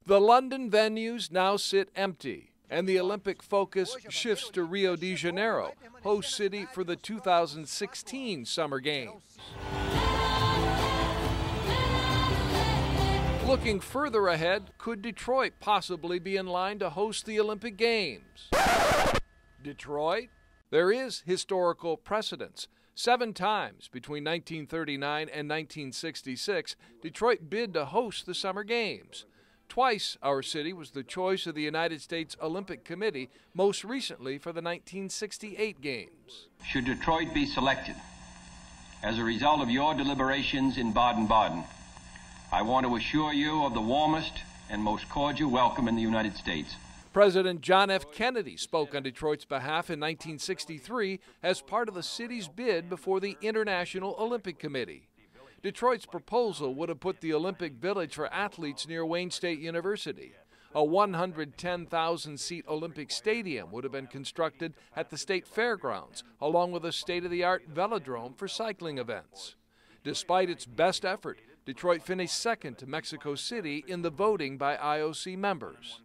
The London venues now sit empty, and the Olympic focus shifts to Rio de Janeiro, host city for the 2016 Summer Games. Looking further ahead, could Detroit possibly be in line to host the Olympic Games? Detroit? There is historical precedence. 7 times between 1939 and 1966, Detroit bid to host the Summer Games. Twice our city was the choice of the United States Olympic Committee, most recently for the 1968 Games. Should Detroit be selected as a result of your deliberations in Baden-Baden, I want to assure you of the warmest and most cordial welcome in the United States. President John F. Kennedy spoke on Detroit's behalf in 1963 as part of the city's bid before the International Olympic Committee. Detroit's proposal would have put the Olympic Village for athletes near Wayne State University. A 110,000-seat Olympic stadium would have been constructed at the state fairgrounds, along with a state-of-the-art velodrome for cycling events. Despite its best effort, Detroit finished second to Mexico City in the voting by IOC members.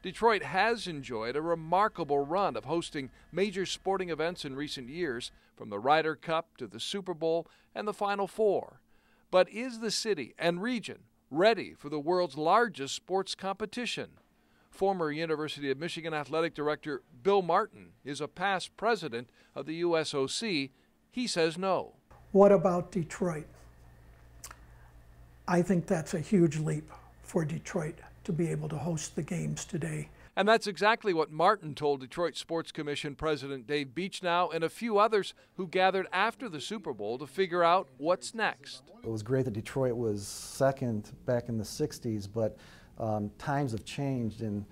Detroit has enjoyed a remarkable run of hosting major sporting events in recent years, from the Ryder Cup to the Super Bowl and the Final Four. But is the city and region ready for the world's largest sports competition? Former University of Michigan Athletic Director Bill Martin is a past president of the USOC. He says no. What about Detroit? I think that's a huge leap for Detroit to be able to host the games today. And that's exactly what Martin told Detroit Sports Commission President Dave Beechnow and a few others who gathered after the Super Bowl to figure out what's next. It was great that Detroit was second back in the 60s, but times have changed and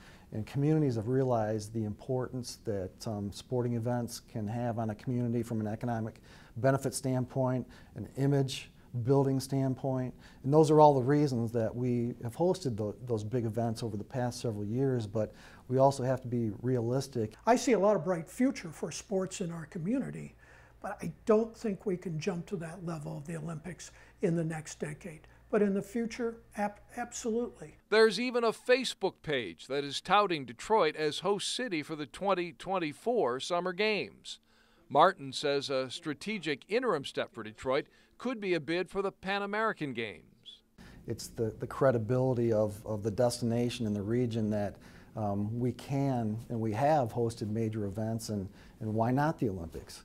communities have realized the importance that sporting events can have on a community from an economic benefit standpoint, an image building standpoint, and those are all the reasons that we have hosted those big events over the past several years, but we also have to be realistic. I see a lot of bright future for sports in our community, but I don't think we can jump to that level of the Olympics in the next decade. But in the future, absolutely. There's even a Facebook page that is touting Detroit as host city for the 2024 Summer Games. Martin says a strategic interim step for Detroit could be a bid for the Pan American Games. It's the credibility of the destination and the region that we can and we have hosted major events, and why not the Olympics?